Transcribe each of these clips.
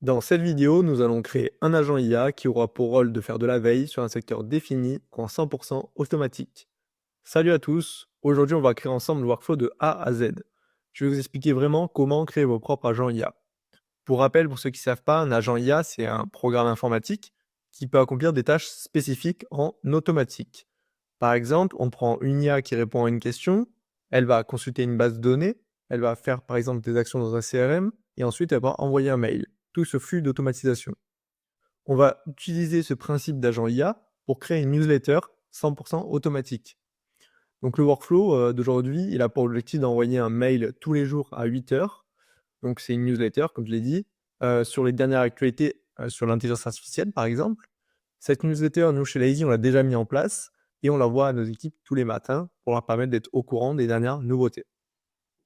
Dans cette vidéo, nous allons créer un agent IA qui aura pour rôle de faire de la veille sur un secteur défini en 100% automatique. Salut à tous, aujourd'hui on va créer ensemble le workflow de A à Z. Je vais vous expliquer vraiment comment créer vos propres agents IA. Pour rappel, pour ceux qui ne savent pas, un agent IA, c'est un programme informatique qui peut accomplir des tâches spécifiques en automatique. Par exemple, on prend une IA qui répond à une question, elle va consulter une base de données, elle va faire par exemple des actions dans un CRM, et ensuite elle va envoyer un mail. Tout ce flux d'automatisation. On va utiliser ce principe d'agent IA pour créer une newsletter 100% automatique. Donc le workflow d'aujourd'hui, il a pour objectif d'envoyer un mail tous les jours à 8 heures. Donc c'est une newsletter, comme je l'ai dit, sur les dernières actualités sur l'intelligence artificielle, par exemple. Cette newsletter, nous, chez Lazy, on l'a déjà mis en place et on l'envoie à nos équipes tous les matins pour leur permettre d'être au courant des dernières nouveautés.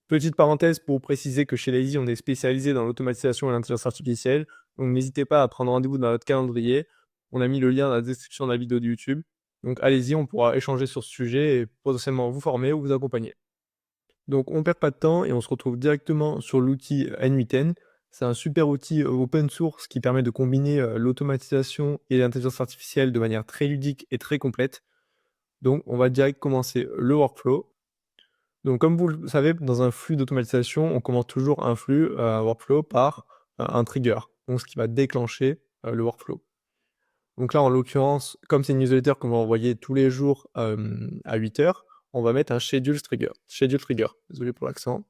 Petite parenthèse pour préciser que chez Lazy, on est spécialisé dans l'automatisation et l'intelligence artificielle, donc n'hésitez pas à prendre rendez-vous dans notre calendrier. On a mis le lien dans la description de la vidéo de YouTube. Donc allez-y, on pourra échanger sur ce sujet et potentiellement vous former ou vous accompagner. Donc on ne perd pas de temps et on se retrouve directement sur l'outil N8N. C'est un super outil open source qui permet de combiner l'automatisation et l'intelligence artificielle de manière très ludique et très complète. Donc on va direct commencer le workflow. Donc comme vous le savez, dans un flux d'automatisation, on commence toujours un flux, un workflow par, un trigger, donc ce qui va déclencher, le workflow. Donc là, en l'occurrence, comme c'est une newsletter qu'on va envoyer tous les jours, à 8 heures, on va mettre un schedule trigger, désolé pour l'accent.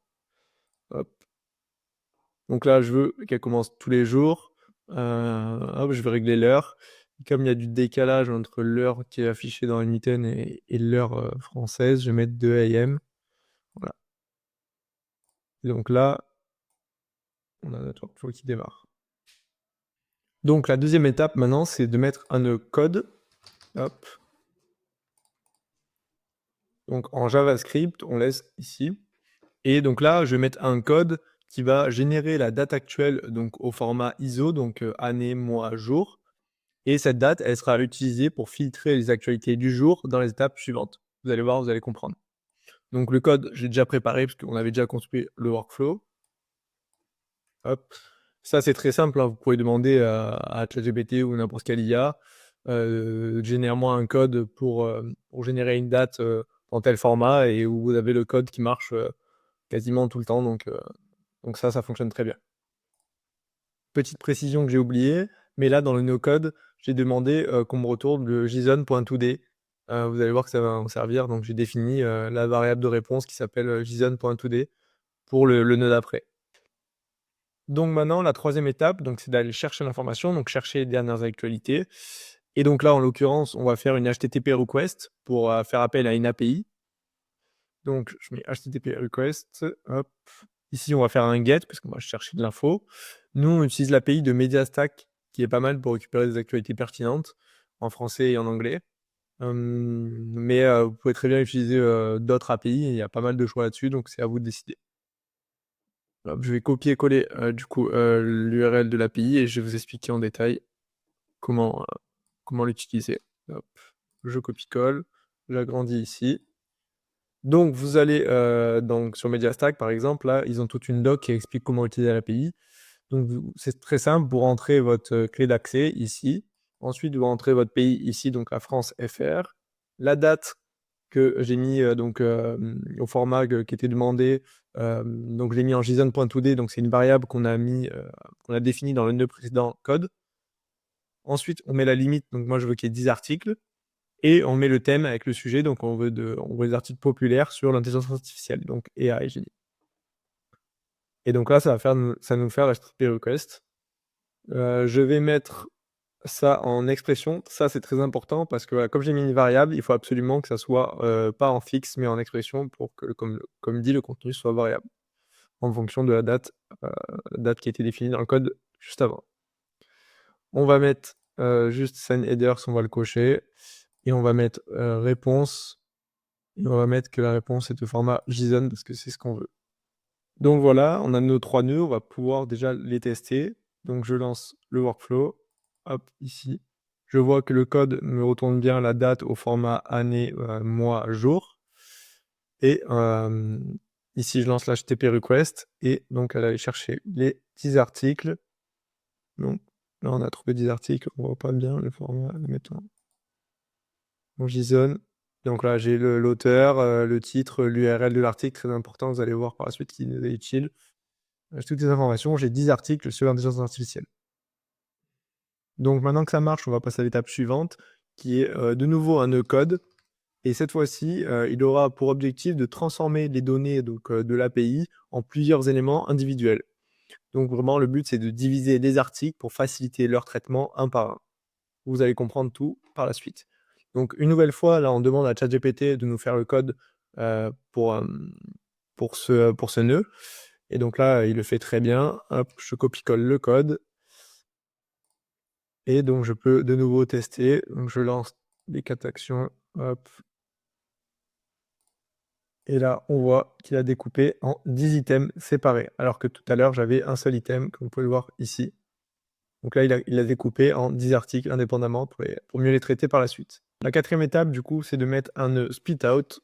Hop. Donc là, je veux qu'elle commence tous les jours, hop, je vais régler l'heure. Comme il y a du décalage entre l'heure qui est affichée dans N8N et l'heure, française, je vais mettre 2 AM. Voilà. Et donc là, on a notre workflow qui démarre. Donc la deuxième étape maintenant, c'est de mettre un nœud code, hop, donc en JavaScript, on laisse ici. Et donc là, je vais mettre un code qui va générer la date actuelle donc au format ISO, donc année, mois, jour. Et cette date, elle sera utilisée pour filtrer les actualités du jour dans les étapes suivantes. Vous allez voir, vous allez comprendre. Donc le code, j'ai déjà préparé parce qu'on avait déjà construit le workflow. Hop. Ça, c'est très simple, hein. Vous pouvez demander à ChatGPT ou n'importe quelle IA, génère-moi un code pour générer une date dans tel format et où vous avez le code qui marche quasiment tout le temps. Donc ça fonctionne très bien. Petite précision que j'ai oubliée, mais là, dans le no-code, j'ai demandé qu'on me retourne le JSON.today. Vous allez voir que ça va en servir. Donc j'ai défini la variable de réponse qui s'appelle JSON.today pour le nœud d'après. Donc maintenant, la troisième étape, donc c'est d'aller chercher l'information, donc chercher les dernières actualités. Et donc là, en l'occurrence, on va faire une HTTP request pour faire appel à une API. Donc je mets HTTP request, hop. Ici, on va faire un get parce qu'on va chercher de l'info. Nous, on utilise l'API de MediaStack qui est pas mal pour récupérer des actualités pertinentes en français et en anglais. Mais vous pouvez très bien utiliser d'autres API, il y a pas mal de choix là-dessus, donc c'est à vous de décider. Hop, je vais copier-coller du coup l'URL de l'API et je vais vous expliquer en détail comment l'utiliser. Hop, je copie-colle, j'agrandis ici. Donc vous allez donc sur MediaStack par exemple, là, ils ont toute une doc qui explique comment utiliser l'API. Donc c'est très simple, vous rentrez votre clé d'accès ici. Ensuite, vous rentrez votre pays ici, donc la France FR. La date que j'ai mis au format qui était demandé, donc je l'ai mis en JSON.today, donc c'est une variable qu'on a définie dans le nœud précédent code. Ensuite, on met la limite, donc moi je veux qu'il y ait 10 articles, et on met le thème avec le sujet, donc on veut des articles populaires sur l'intelligence artificielle, donc AI, j'ai dit. Et donc là, ça va nous faire HTTP request. Je vais mettre ça en expression. Ça, c'est très important parce que voilà, comme j'ai mis une variable, il faut absolument que ça soit pas en fixe, mais en expression pour que, comme dit, le contenu soit variable en fonction de la date qui a été définie dans le code juste avant. On va mettre juste send headers, on va le cocher, et on va mettre réponse, et on va mettre que la réponse est au format JSON parce que c'est ce qu'on veut. Donc voilà, on a nos 3 nœuds, on va pouvoir déjà les tester. Donc je lance le workflow, hop, ici. Je vois que le code me retourne bien la date au format année, mois, jour. Et ici, je lance l'HTTP request et donc elle va aller chercher les 10 articles Donc là, on a trouvé 10 articles, on voit pas bien le format, le mettre en JSON. Donc là, j'ai l'auteur, le titre, l'URL de l'article, très important, vous allez voir par la suite qu'il est utile. J'ai toutes les informations, j'ai 10 articles sur l'intelligence artificielle. Donc maintenant que ça marche, on va passer à l'étape suivante, qui est, de nouveau un nœud code et cette fois-ci, il aura pour objectif de transformer les données donc, de l'API en plusieurs éléments individuels. Donc vraiment le but, c'est de diviser les articles pour faciliter leur traitement un par un. Vous allez comprendre tout par la suite. Donc une nouvelle fois, là, on demande à ChatGPT de nous faire le code, pour ce nœud et donc là, il le fait très bien. Hop, je copie-colle le code et donc je peux de nouveau tester. Donc je lance les 4 actions, hop et là, on voit qu'il a découpé en 10 items séparés, alors que tout à l'heure, j'avais un seul item, comme vous pouvez le voir ici. Donc là, il a découpé en 10 articles indépendamment pour mieux les traiter par la suite. La 4e étape, du coup, c'est de mettre un nœud split out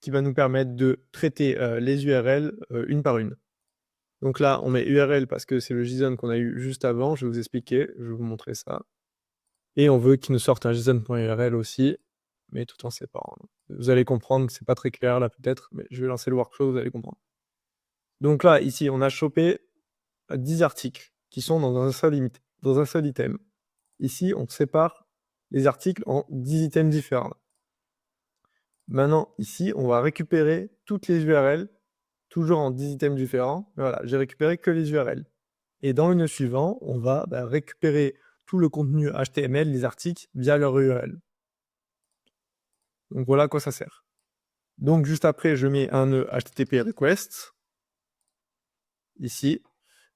qui va nous permettre de traiter, les URL, une par une. Donc là, on met URL parce que c'est le JSON qu'on a eu juste avant, je vais vous expliquer, je vais vous montrer ça et on veut qu'il nous sorte un JSON.url aussi, mais tout en séparant. Vous allez comprendre, c'est pas très clair là peut-être, mais je vais lancer le workflow, vous allez comprendre. Donc là, ici, on a chopé 10 articles qui sont dans un seul item. Ici, on sépare les articles en 10 items différents. Maintenant, ici, on va récupérer toutes les URL, toujours en 10 items différents. Voilà, j'ai récupéré que les URL. Et dans le nœud suivant, on va récupérer tout le contenu HTML, les articles, via leur URL. Donc voilà à quoi ça sert. Donc juste après, je mets un nœud HTTP request, ici,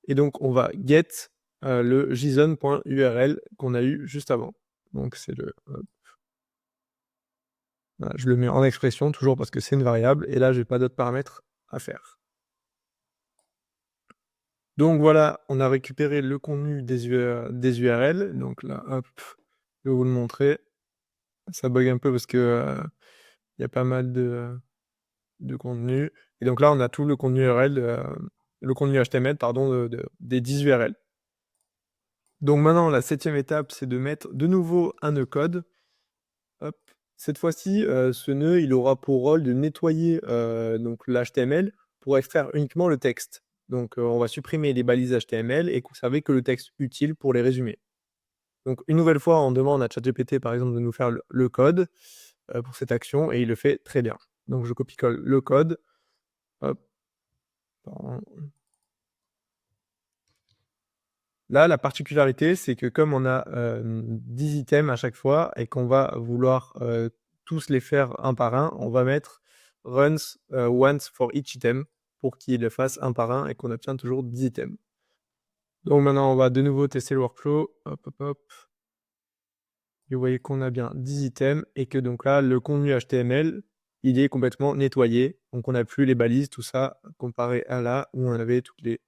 et donc on va get le json.url qu'on a eu juste avant. Donc c'est le... voilà, je le mets en expression, toujours parce que c'est une variable, et là, j'ai pas d'autres paramètres à faire. Donc voilà, on a récupéré le contenu des URL. Donc là, hop, je vais vous le montrer. Ça bug un peu parce que il y a pas mal de contenu. Et donc là, on a tout le contenu URL, le contenu HTML, pardon, des 10 URL. Donc maintenant, la 7e étape, c'est de mettre de nouveau un nœud code. Hop. Cette fois-ci, ce nœud, il aura pour rôle de nettoyer donc l'HTML pour extraire uniquement le texte. Donc, on va supprimer les balises HTML et conserver que le texte utile pour les résumer. Donc, une nouvelle fois, on demande à ChatGPT, par exemple, de nous faire le code pour cette action et il le fait très bien. Donc, je copie-colle le code. Hop. Pardon. Là, la particularité, c'est que comme on a 10 items à chaque fois et qu'on va vouloir tous les faire un par un, on va mettre runs once for each item pour qu'il le fasse un par un et qu'on obtienne toujours 10 items. Donc maintenant, on va de nouveau tester le workflow. Hop, hop, hop. Et vous voyez qu'on a bien 10 items et que donc là, le contenu HTML, il est complètement nettoyé. Donc on n'a plus les balises, tout ça, comparé à là où on avait toutes les...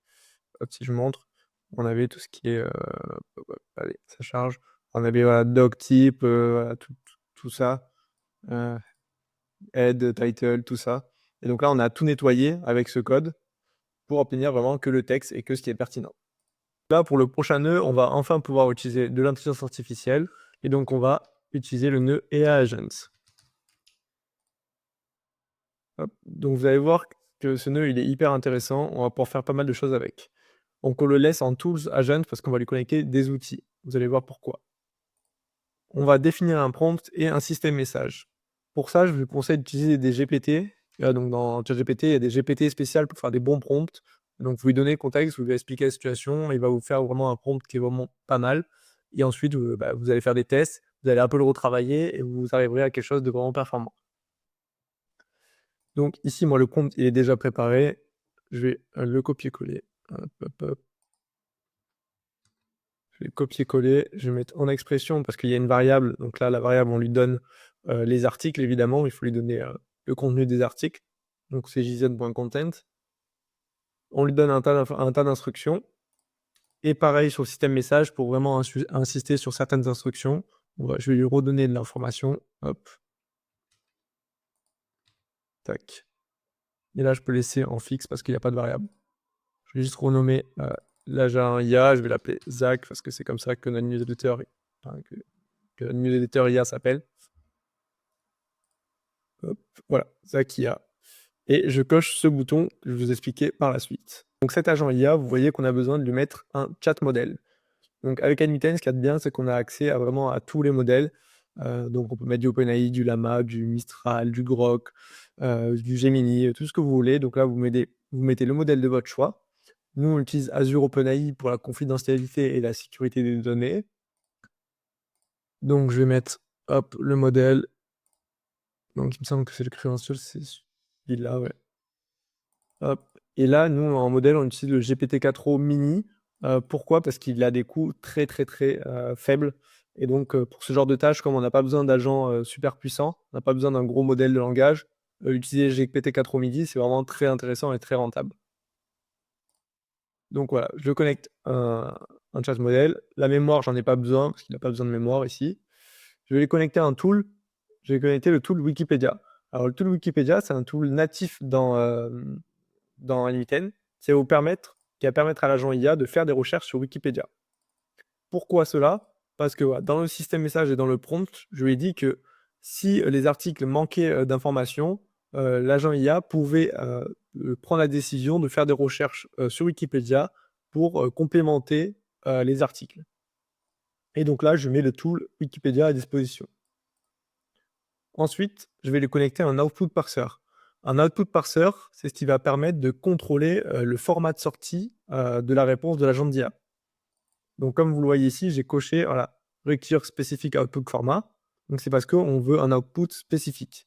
Hop, si je montre, on avait tout ce qui est... hop, hop, allez, ça charge. On avait voilà, doc type, voilà, tout ça. Head, title, tout ça. Et donc là, on a tout nettoyé avec ce code pour obtenir vraiment que le texte et que ce qui est pertinent. Là, pour le prochain nœud, on va enfin pouvoir utiliser de l'intelligence artificielle. Et donc, on va utiliser le nœud AI Agents. Hop. Donc, vous allez voir que ce nœud, il est hyper intéressant. On va pouvoir faire pas mal de choses avec. Donc, on le laisse en Tools Agent parce qu'on va lui connecter des outils. Vous allez voir pourquoi. On va définir un prompt et un système message. Pour ça, je vous conseille d'utiliser des GPT. Donc dans ChatGPT, il y a des GPT spéciales pour faire des bons prompts. Donc vous lui donnez le contexte, vous lui expliquez la situation, il va vous faire vraiment un prompt qui est vraiment pas mal. Et ensuite, vous allez faire des tests, vous allez un peu le retravailler et vous arriverez à quelque chose de vraiment performant. Donc ici, moi, le prompt, il est déjà préparé. Je vais le copier-coller. Hop, hop, hop. Je vais copier-coller, je vais mettre en expression parce qu'il y a une variable. Donc là, la variable, on lui donne les articles, évidemment. Il faut lui donner le contenu des articles. Donc c'est json.content. On lui donne un tas d'instructions. Et pareil sur le système message pour vraiment insister sur certaines instructions. Je vais lui redonner de l'information. Hop. Tac. Et là, je peux laisser en fixe parce qu'il n'y a pas de variable. Je vais juste renommer là, j'ai un IA, je vais l'appeler Zach parce que c'est comme ça que notre newsletter, enfin, que notre newsletter IA s'appelle. Hop, voilà, Zach IA. Et je coche ce bouton que je vous expliquais par la suite. Donc cet agent IA, vous voyez qu'on a besoin de lui mettre un chat modèle. Donc avec Aniten, ce qu'il y a de bien, c'est qu'on a accès à vraiment à tous les modèles. Donc on peut mettre du OpenAI, du Llama, du Mistral, du Grok, du Gemini, tout ce que vous voulez. Donc là, vous mettez le modèle de votre choix. Nous, on utilise Azure OpenAI pour la confidentialité et la sécurité des données. Donc je vais mettre, hop, le modèle. Donc il me semble que c'est le credential, c'est celui-là, ouais. Hop. Et là, nous, en modèle, on utilise le GPT-4o mini. Pourquoi? Parce qu'il a des coûts très, très, très faibles. Et donc, pour ce genre de tâches, comme on n'a pas besoin d'agents super puissants, on n'a pas besoin d'un gros modèle de langage, utiliser GPT-4o mini, c'est vraiment très intéressant et très rentable. Donc voilà, je connecte un chat modèle. La mémoire, j'en ai pas besoin, parce qu'il n'a pas besoin de mémoire ici. Je vais les connecter à un tool. Je vais connecter le tool Wikipédia. Alors, le tool Wikipédia, c'est un tool natif dans Aniten, qui va permettre à l'agent IA de faire des recherches sur Wikipédia. Pourquoi cela? Parce que voilà, dans le système message et dans le prompt, je lui ai dit que si les articles manquaient d'informations, l'agent IA pouvait prendre la décision de faire des recherches sur Wikipédia pour complémenter les articles. Et donc là, je mets le tool Wikipédia à disposition. Ensuite, je vais le connecter à un output parser. Un output parser, c'est ce qui va permettre de contrôler le format de sortie de la réponse de l'agent d'IA. Donc, comme vous le voyez ici, j'ai coché voilà, require specific output format. Donc, c'est parce qu'on veut un output spécifique.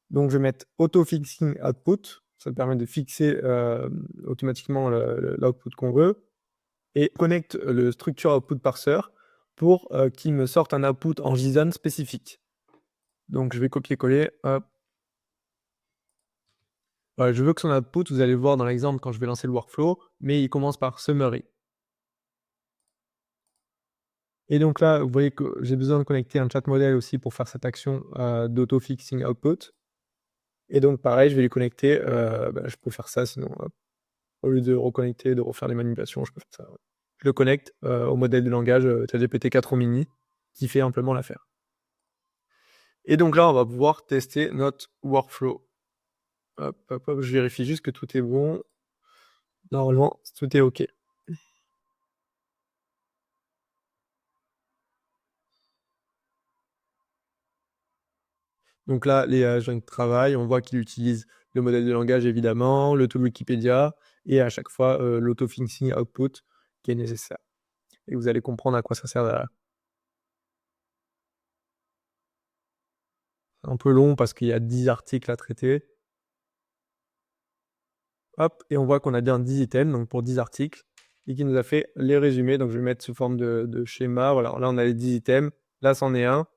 Donc, je vais mettre auto-fixing output. Ça me permet de fixer automatiquement l'output qu'on veut. Et connecte le structure output parser pour qu'il me sorte un output en JSON spécifique. Donc, je vais copier-coller. Hop. Je veux que son output, vous allez le voir dans l'exemple quand je vais lancer le workflow, mais il commence par summary. Et donc là, vous voyez que j'ai besoin de connecter un chat modèle aussi pour faire cette action d'auto-fixing output. Et donc pareil, je vais les connecter. Je peux faire ça sinon, au lieu de reconnecter, de refaire les manipulations, je peux faire ça. Ouais. Je le connecte au modèle de langage ChatGPT 4o mini qui fait amplement l'affaire. Et donc là, on va pouvoir tester notre workflow. Hop, hop, hop, je vérifie juste que tout est bon. Normalement, tout est OK. Donc là, les agents de travail, on voit qu'il utilise le modèle de langage évidemment, le tool Wikipédia et à chaque fois l'auto-fixing output qui est nécessaire. Et vous allez comprendre à quoi ça sert derrière. Un peu long parce qu'il y a 10 articles à traiter. Hop, et on voit qu'on a bien 10 items, donc pour 10 articles, et qui nous a fait les résumés. Donc je vais mettre sous forme de schéma. Voilà, là on a les 10 items. Là, c'en est un.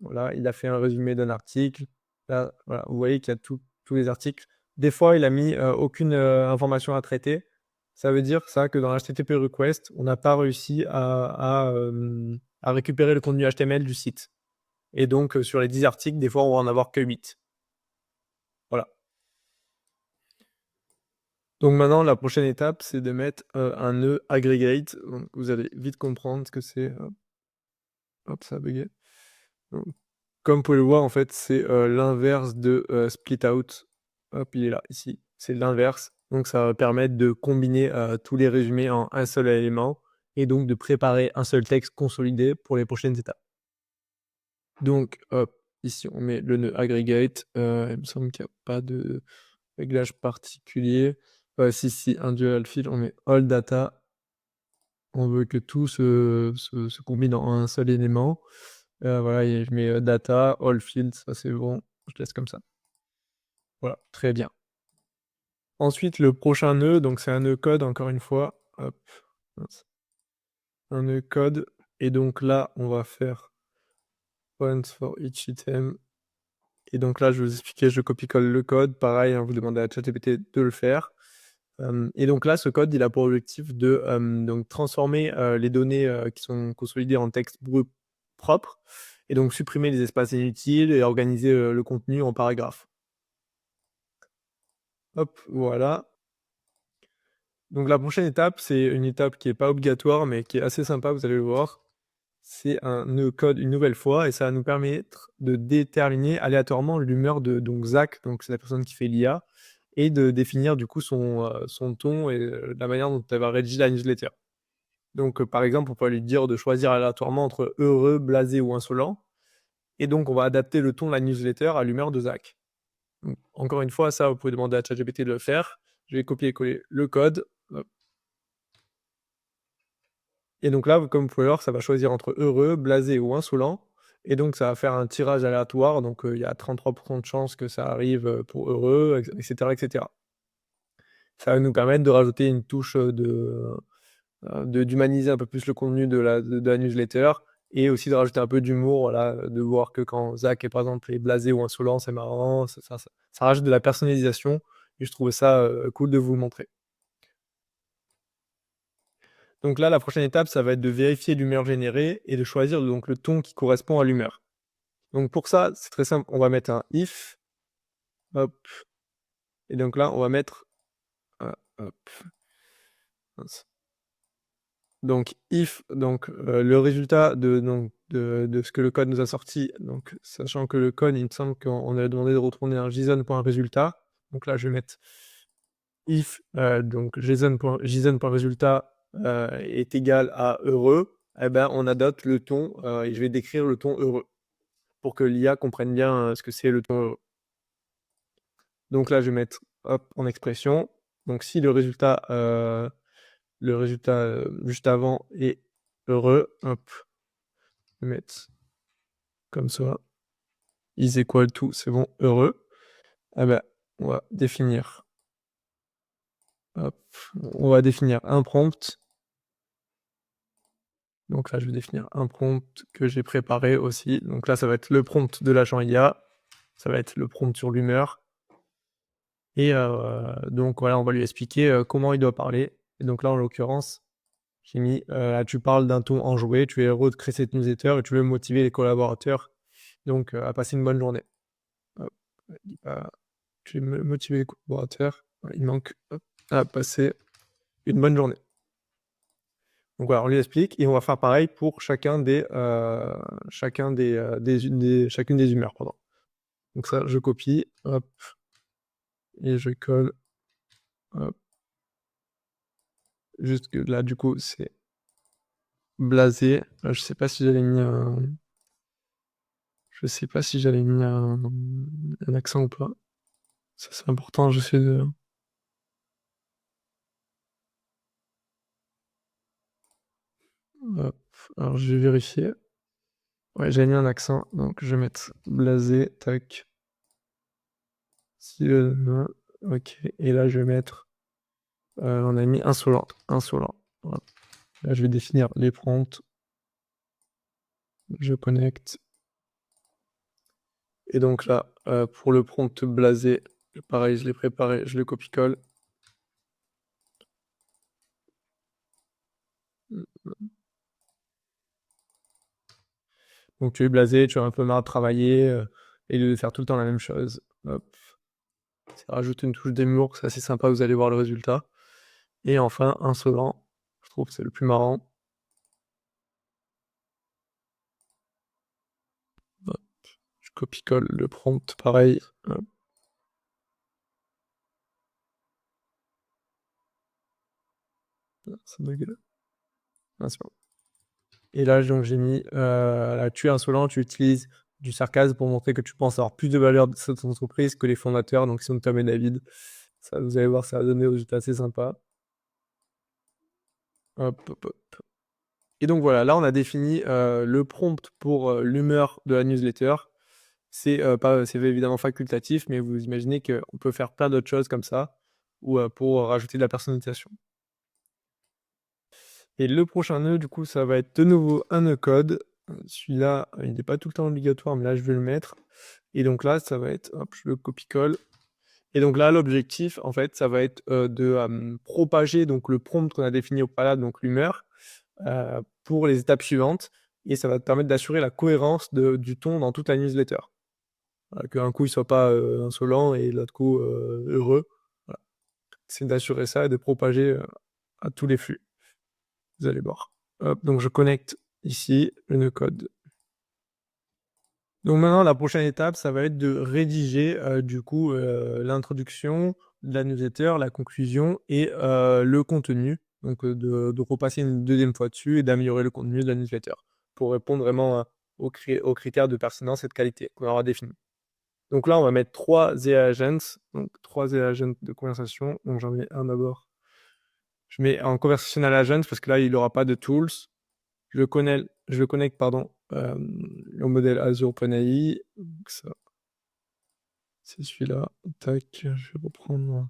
Voilà, il a fait un résumé d'un article. Là, voilà, vous voyez qu'il y a tous les articles. Des fois, il a mis aucune information à traiter. Ça veut dire ça que dans l'HTTP request, on n'a pas réussi à récupérer le contenu HTML du site. Et donc, sur les 10 articles, des fois, on va en avoir que 8. Voilà. Donc maintenant, la prochaine étape, c'est de mettre un nœud aggregate. Donc, vous allez vite comprendre ce que c'est. Hop, ça a bugué. Donc, comme vous pouvez le voir, en fait, c'est l'inverse de split out. Hop, il est là, ici. C'est l'inverse. Donc, ça va permettre de combiner tous les résumés en un seul élément et donc de préparer un seul texte consolidé pour les prochaines étapes. Donc, hop, ici, on met le nœud aggregate. Il me semble qu'il n'y a pas de réglage particulier. Si, un dual field, on met all data. On veut que tout se combine en un seul élément. Voilà, et je mets data, all fields, ça c'est bon. Je laisse comme ça. Voilà, très bien. Ensuite, le prochain nœud, donc c'est un nœud code, encore une fois. Hop, mince. Un nœud code. Et donc là, on va faire points for each item. Et donc là, je vais vous expliquer, je copie-colle le code. Pareil, hein, vous demandez à ChatGPT de le faire. Et donc là, ce code, il a pour objectif de donc transformer les données qui sont consolidées en texte brut propre, et donc supprimer les espaces inutiles et organiser le contenu en paragraphes. Hop, voilà. Donc la prochaine étape, c'est une étape qui est pas obligatoire, mais qui est assez sympa, vous allez le voir. C'est un nœud code une nouvelle fois et ça va nous permettre de déterminer aléatoirement l'humeur de donc Zach, donc c'est la personne qui fait l'IA et de définir du coup son ton et la manière dont elle va rédiger la newsletter. Donc, par exemple, on peut lui dire de choisir aléatoirement entre heureux, blasé ou insolent et donc on va adapter le ton de la newsletter à l'humeur de Zach. Donc encore une fois, ça, vous pouvez demander à ChatGPT de le faire. Je vais copier-coller le code, hop et donc là, comme vous pouvez voir, ça va choisir entre heureux, blasé ou insolent et donc ça va faire un tirage aléatoire, donc il y a 33 de chances que ça arrive, pour heureux et cetera. Ça va nous permettre de rajouter une touche, d'humaniser un peu plus le contenu de la newsletter et aussi de rajouter un peu d'humour, voilà, de voir que quand Zach est, par exemple, est blasé ou insolent, c'est marrant, ça rajoute de la personnalisation et je trouvais ça, cool de vous le montrer. Donc là, la prochaine étape, ça va être de vérifier l'humeur générée et de choisir donc le ton qui correspond à l'humeur. Donc pour ça, c'est très simple, on va mettre un if, hop et donc là, on va mettre, hop, mince. Donc if le résultat de ce que le code nous a sorti, donc sachant que le code, il me semble qu'on avait demandé de retourner un JSON.résultat. Donc là, je vais mettre if, donc JSON.résultat, est égal à heureux, et ben, on adopte le ton, et je vais décrire le ton heureux pour que l'IA comprenne bien, ce que c'est le ton heureux. Donc là, je vais mettre, hop, en expression. Donc si le résultat, juste avant est heureux, hop, je vais mettre comme ça, is equal to, c'est bon, heureux. Ah bah, on va définir, hop, on va définir un prompt. Donc là, je vais définir un prompt que j'ai préparé aussi. Donc là, ça va être le prompt de l'agent IA, ça va être le prompt sur l'humeur et donc voilà, on va lui expliquer, comment il doit parler et donc là, en l'occurrence, j'ai mis, tu parles d'un ton enjoué, tu es heureux de créer cette newsletter et tu veux motiver les collaborateurs donc à passer une bonne journée. Hop, il dit pas tu veux motiver les collaborateurs, il manque, hop, à passer une bonne journée. Donc voilà, on lui explique et on va faire pareil pour chacune des humeurs, pardon. Donc ça, je copie, hop et je colle, hop. Juste que là, du coup, c'est blasé. Je sais pas si j'avais mis un accent ou pas. Ça, c'est important, j'essaie de hop, alors je vais vérifier. Ouais, j'avais mis un accent, donc je vais mettre blasé, tac. Si, OK et là, je vais mettre, on a mis insolent, insolent, voilà. Là, je vais définir les prompts. Je connecte et donc là, pour le prompt blasé, pareil, je l'ai préparé, je le copie-colle. Donc tu es blasé, tu as un peu marre de travailler, et de faire tout le temps la même chose. Hop, ça rajoute une touche d'humour, c'est assez sympa, vous allez voir le résultat et enfin insolent, je trouve que c'est le plus marrant. Hop, je copie-colle le prompt pareil, hop. Ah, ça bug là. Ah, c'est bon. Et là donc j'ai mis, là: «Tu es insolent, tu utilises du sarcasme pour montrer que tu penses avoir plus de valeur de cette entreprise que les fondateurs, donc ils sont Tom et David». Ça, vous allez voir, ça va donner des résultats assez sympas. Hop, hop, hop et donc voilà, là on a défini, le prompt pour, l'humeur de la newsletter. C'est évidemment facultatif, mais vous imaginez qu'on peut faire plein d'autres choses comme ça ou, pour rajouter de la personnalisation. Et le prochain nœud, du coup, ça va être de nouveau un nœud code. Celui-là, il n'est pas tout le temps obligatoire, mais là, je vais le mettre. Et donc là, ça va être, hop, je le copie-colle. Et donc là, l'objectif, en fait, ça va être propager donc le prompt qu'on a défini au préalable, donc l'humeur, pour les étapes suivantes. Et ça va te permettre d'assurer la cohérence du ton dans toute la newsletter. Voilà, qu'un coup, il soit pas insolent et l'autre coup heureux. Voilà. C'est d'assurer ça et de propager à tous les flux. Vous allez voir. Hop, donc je connecte ici le nœud code. Donc maintenant, la prochaine étape, ça va être de rédiger, du coup, l'introduction de la newsletter, la conclusion et le contenu. Donc, de repasser une deuxième fois dessus et d'améliorer le contenu de la newsletter pour répondre vraiment, aux critères de pertinence et de qualité qu'on aura définis. Donc là, on va mettre 3 AI agents, donc 3 AI agents de conversation. Donc j'en mets un d'abord. Je mets en conversational agent parce que là, il aura pas de tools. Je le connecte, pardon, au modèle Azure OpenAI. Donc ça, c'est celui-là. Tac, je vais reprendre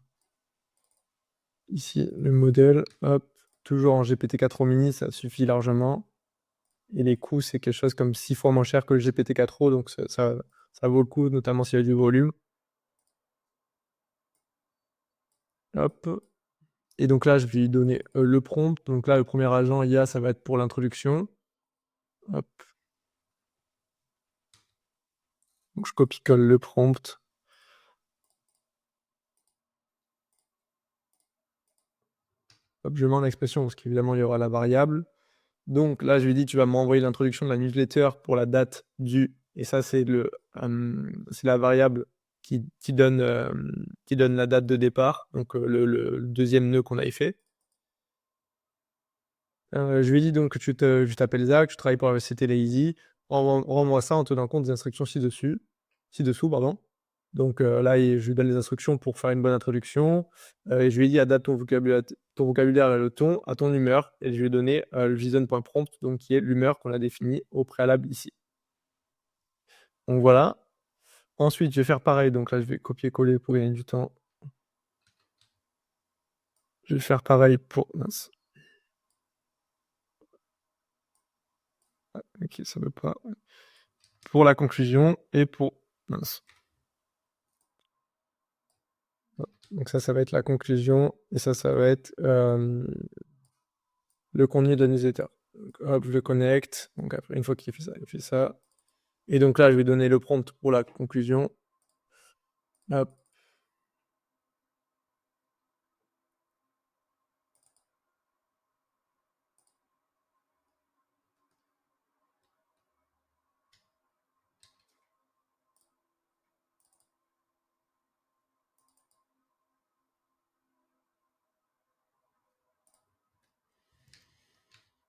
ici le modèle. Hop, toujours en GPT-4o mini, ça suffit largement. Et les coûts, c'est quelque chose comme 6 fois moins cher que le GPT-4o, donc ça vaut le coup, notamment s'il y a du volume. Hop. Et donc là, je vais lui donner le prompt. Donc là, le premier agent IA, ça va être pour l'introduction. Hop. Donc je copie-colle le prompt. Hop, je mets en expression parce qu'évidemment, il y aura la variable. Donc là, je lui dis, tu vas m'envoyer l'introduction de la newsletter pour la date du. Et ça, c'est c'est la variable qui donne la date de départ, donc le deuxième nœud qu'on avait fait. Je lui dis donc que je t'appelle Zach, tu travailles pour la société Lazy. Rends-moi ça en tenant compte des instructions ci-dessous, pardon. Donc là, je lui donne les instructions pour faire une bonne introduction. Et je lui ai dit adapte ton vocabulaire et le ton à ton humeur. Et je lui ai donné le JSON.prompt, donc qui est l'humeur qu'on a définie au préalable ici. Donc voilà. Ensuite, je vais faire pareil. Donc là, je vais copier-coller pour gagner du temps. Je vais faire pareil pour. Mince. Ah, ok, ça veut pas. Pour la conclusion et pour. Mince. Donc ça va être la conclusion. Et ça va être le contenu de la newsletter. Donc, hop, je le connecte. Donc après, une fois qu'il fait ça, il fait ça. Et donc là, je vais donner le prompt pour la conclusion. Hop.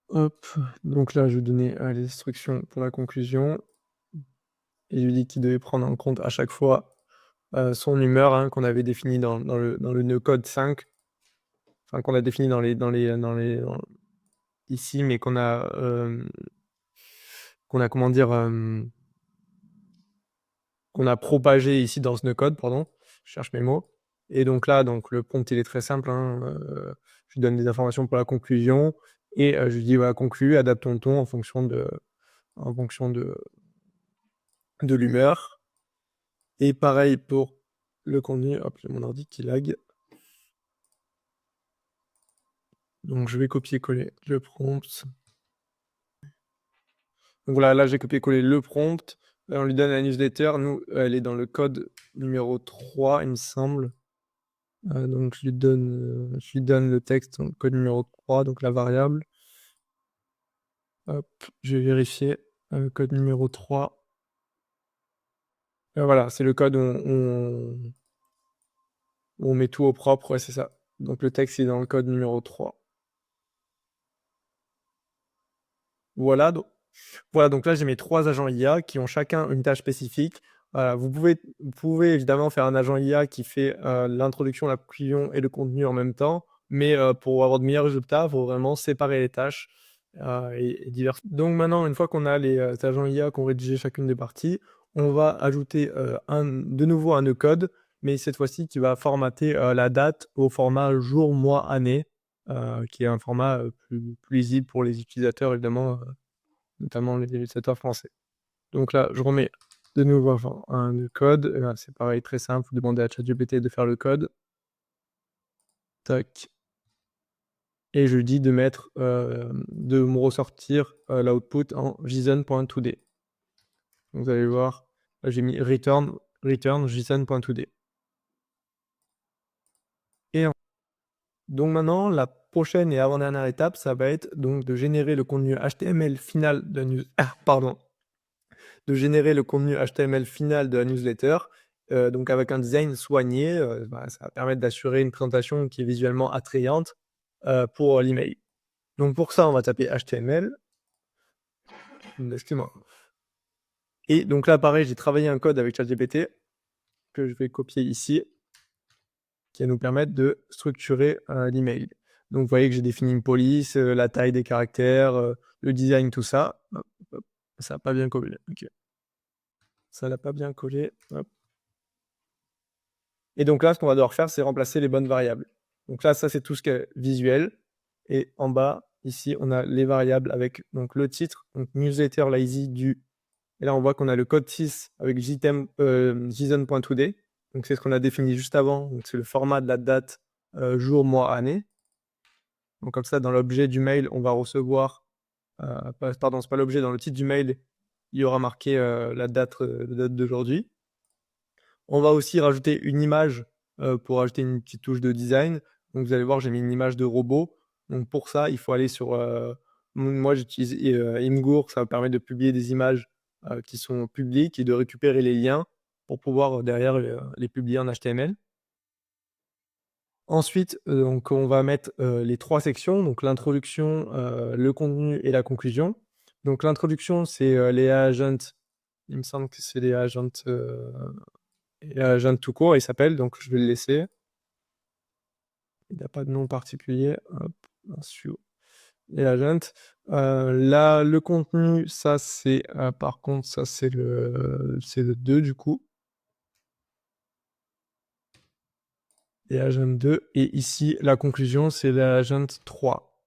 Hop. Donc là, je vais donner les instructions pour la conclusion. Et je lui dis qu'il devait prendre en compte à chaque fois son humeur qu'on avait défini dans le nœud code 5. Enfin, qu'on a défini ici, mais qu'on a, comment dire, qu'on a propagé ici dans ce nœud code, pardon. Je cherche mes mots. Et donc là, donc le prompt, il est très simple. Je lui donne des informations pour la conclusion et je lui dis voilà, conclue, adapte ton ton en fonction de l'humeur. Et pareil pour le contenu. Hop, j'ai mon ordi qui lag. Donc je vais copier-coller le prompt. Donc voilà, là j'ai copié-collé le prompt. Là, on lui donne la newsletter. Nous, elle est dans le code numéro 3, il me semble. Donc je lui donne le texte, donc code numéro 3, donc la variable. Hop, je vais vérifier. Code numéro 3. Voilà, c'est le code où on met tout au propre, ouais, c'est ça. Donc le texte est dans le code numéro 3. Voilà, donc là j'ai mes 3 agents IA qui ont chacun une tâche spécifique. Voilà, vous pouvez évidemment faire un agent IA qui fait l'introduction, la conclusion et le contenu en même temps, mais pour avoir de meilleurs résultats, il faut vraiment séparer les tâches et donc maintenant, une fois qu'on a les agents IA qui ont rédigé chacune des parties, on va ajouter de nouveau un nœud code, mais cette fois-ci qui va formater la date au format jour, mois, année, qui est un format plus lisible pour les utilisateurs évidemment, notamment les utilisateurs français. Donc là, je remets de nouveau un nœud code. C'est pareil, très simple. Vous demandez à ChatGPT de faire le code. Tac. Et je lui dis de me ressortir l'output en json.today. Donc vous allez voir, là j'ai mis return json.today. Donc maintenant, la prochaine et avant-dernière étape, ça va être donc de générer le contenu HTML final de pardon, de générer le contenu HTML final de la newsletter, donc avec un design soigné, ça va permettre d'assurer une présentation qui est visuellement attrayante, pour l'email. Donc pour ça, on va taper HTML. Excuse-moi. Et donc là, pareil, j'ai travaillé un code avec ChatGPT que je vais copier ici, qui va nous permettre de structurer, l'email. Donc vous voyez que j'ai défini une police, la taille des caractères, le design, tout ça. Hop, hop, ça n'a pas bien collé. OK. Ça n'a pas bien collé. Hop. Et donc là, ce qu'on va devoir faire, c'est remplacer les bonnes variables. Donc là, ça, c'est tout ce qui est visuel. Et en bas, ici, on a les variables avec donc le titre, donc newsletter lazy du. Et là, on voit qu'on a le code 6 avec JSON.today. Donc c'est ce qu'on a défini juste avant. Donc c'est le format de la date, jour, mois, année. Donc comme ça, dans l'objet du mail, on va recevoir, pardon, c'est pas l'objet, dans le titre du mail, il y aura marqué la date d'aujourd'hui. On va aussi rajouter une image pour ajouter une petite touche de design. Donc vous allez voir, j'ai mis une image de robot. Donc pour ça, il faut aller sur. Moi, j'utilise Imgur, ça va permettre de publier des images qui sont publiques et de récupérer les liens pour pouvoir derrière les publier en HTML. Ensuite, donc on va mettre les 3 sections, donc l'introduction, le contenu et la conclusion. Donc l'introduction, c'est les agents, il me semble que c'est les agents. Et Jeanne tout court, il s'appelle, donc je vais le laisser. Il n'a pas de nom particulier. Hop, Insio et Agent. Là, le contenu, ça c'est par contre, ça c'est le 2 du coup. Et Agent 2. Et ici, la conclusion, c'est l'Agent 3.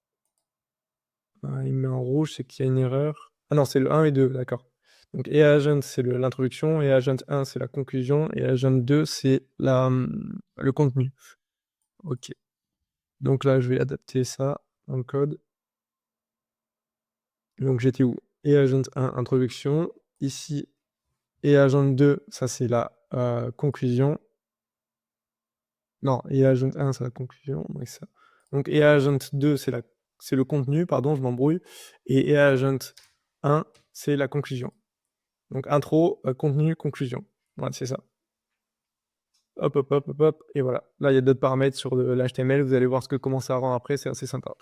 Il met en rouge, c'est qu'il y a une erreur. Ah non, c'est le 1 et 2, d'accord. Donc, et Agent, c'est l'introduction, et Agent 1, c'est la conclusion, et Agent 2, c'est le contenu. Ok. Donc là, je vais adapter ça dans le code. Donc j'étais où? Et agent 1, introduction. Ici, et agent 2, ça c'est la conclusion. Non, et agent 1, c'est la conclusion. Donc, ça. Donc et agent 2, c'est le contenu, pardon, je m'embrouille. Et agent 1, c'est la conclusion. Donc intro, contenu, conclusion. Voilà, c'est ça. Hop, hop, hop, hop, hop. Et voilà. Là, il y a d'autres paramètres sur l'HTML. Vous allez voir comment ça rend après. C'est assez sympa.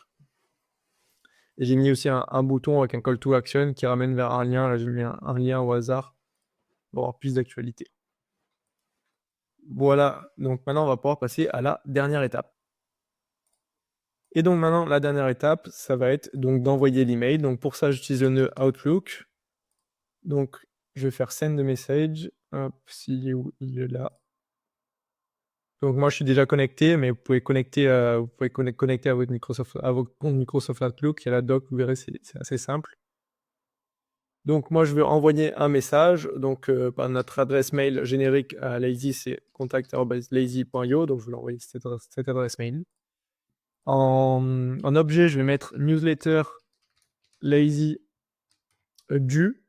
Et j'ai mis aussi un bouton avec un call to action qui ramène vers un lien. Là, j'ai mis un lien au hasard pour avoir plus d'actualité. Voilà, donc maintenant on va pouvoir passer à la dernière étape. Et donc maintenant, la dernière étape, ça va être donc d'envoyer l'email. Donc pour ça, j'utilise le nœud Outlook. Donc je vais faire send the message. Hop, s'il est où? Il est là. Donc moi je suis déjà connecté, mais vous pouvez connecter à votre compte Microsoft Outlook. Il y a la doc, vous verrez, c'est assez simple. Donc moi je vais envoyer un message, donc par notre adresse mail générique à Lazy, c'est contact@lazy.io, donc je vais l'envoyer cette adresse mail. En objet, je vais mettre newsletter lazy du,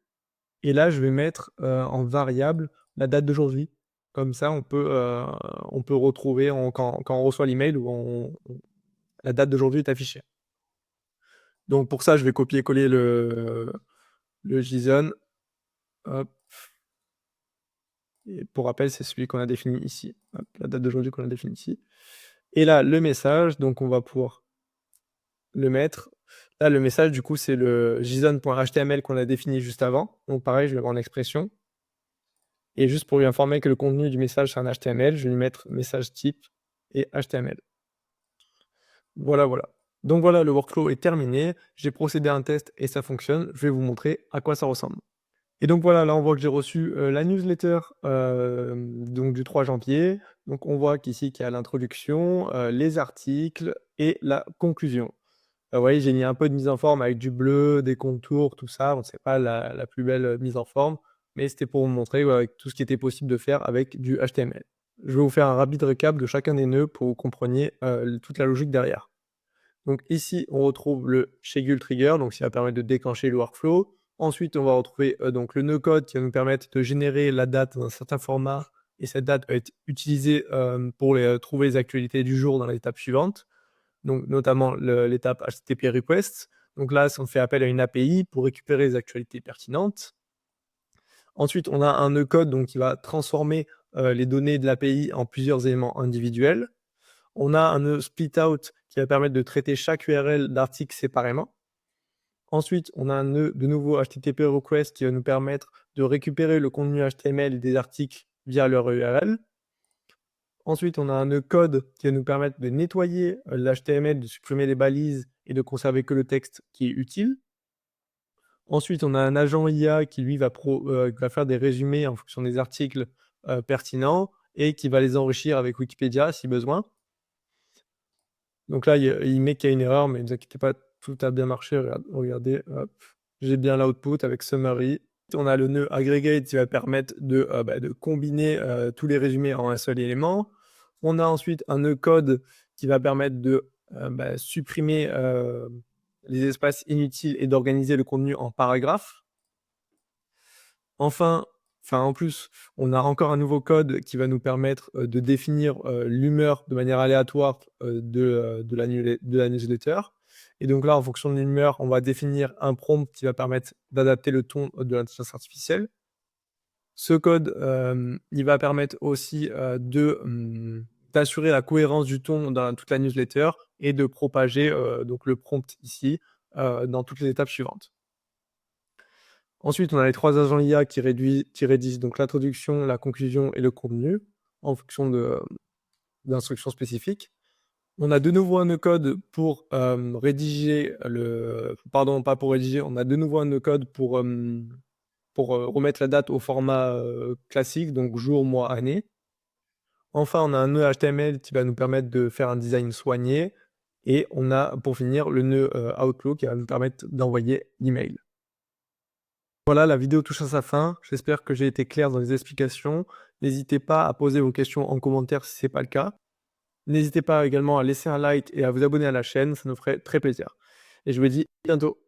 et là je vais mettre en variable la date d'aujourd'hui. Comme ça, on peut retrouver quand on reçoit l'email où la date d'aujourd'hui est affichée. Donc pour ça, je vais copier-coller le JSON. Hop. Et pour rappel, c'est celui qu'on a défini ici. Hop, la date d'aujourd'hui qu'on a définie ici. Et là, le message, donc on va pouvoir le mettre. Là, le message, du coup, c'est le JSON.html qu'on a défini juste avant. Donc pareil, je vais le mettre en expression. Et juste pour lui informer que le contenu du message, c'est un HTML, je vais lui mettre message type et HTML. Voilà, voilà. Donc voilà, le workflow est terminé. J'ai procédé à un test et ça fonctionne. Je vais vous montrer à quoi ça ressemble. Et donc voilà, là on voit que j'ai reçu la newsletter donc du 3 janvier. Donc on voit qu'ici qu'il y a l'introduction, les articles et la conclusion. Vous voyez, j'ai mis un peu de mise en forme avec du bleu, des contours, tout ça. Bon, c'est pas la plus belle mise en forme, mais c'était pour vous montrer avec tout ce qui était possible de faire avec du HTML. Je vais vous faire un rapide récap de chacun des nœuds pour que vous compreniez toute la logique derrière. Donc ici, on retrouve le schedule trigger, donc ça va permettre de déclencher le workflow. Ensuite, on va retrouver donc le nœud code qui va nous permettre de générer la date dans un certain format, et cette date va être utilisée pour trouver les actualités du jour dans l'étape suivante. donc notamment l'étape HTTP request. Donc là, on fait appel à une API pour récupérer les actualités pertinentes. Ensuite, on a un nœud code donc, qui va transformer les données de l'API en plusieurs éléments individuels. On a un nœud split out qui va permettre de traiter chaque URL d'article séparément. Ensuite, on a un nœud de nouveau HTTP request qui va nous permettre de récupérer le contenu HTML des articles via leur URL. Ensuite, on a un nœud code qui va nous permettre de nettoyer l'HTML, de supprimer les balises et de conserver que le texte qui est utile. Ensuite, on a un agent IA qui, lui, va faire des résumés en fonction des articles pertinents et qui va les enrichir avec Wikipédia si besoin. Donc là, il met qu'il y a une erreur, mais ne vous inquiétez pas, tout a bien marché. Regardez, hop, j'ai bien l'output avec summary. On a le nœud aggregate qui va permettre de combiner tous les résumés en un seul élément. On a ensuite un nœud code qui va permettre de supprimer les espaces inutiles et d'organiser le contenu en paragraphes. En plus, on a encore un nouveau code qui va nous permettre de définir l'humeur de manière aléatoire de la newsletter. Et donc là, en fonction de l'humeur, on va définir un prompt qui va permettre d'adapter le ton de l'intelligence artificielle. Ce code, il va permettre aussi d'assurer la cohérence du ton dans toute la newsletter et de propager donc le prompt ici dans toutes les étapes suivantes. Ensuite, on a les 3 agents IA qui rédigent donc l'introduction, la conclusion et le contenu en fonction d'instructions spécifiques. On a de nouveau un nœud code pour rédiger pardon, pas pour rédiger, on a de nouveau un nœud code pour remettre la date au format classique, donc jour, mois, année. Enfin, on a un nœud HTML qui va nous permettre de faire un design soigné. Et on a, pour finir, le nœud Outlook qui va nous permettre d'envoyer l'email. Voilà, la vidéo touche à sa fin. J'espère que j'ai été clair dans les explications. N'hésitez pas à poser vos questions en commentaire si ce n'est pas le cas. N'hésitez pas également à laisser un like et à vous abonner à la chaîne, ça nous ferait très plaisir. Et je vous dis à bientôt.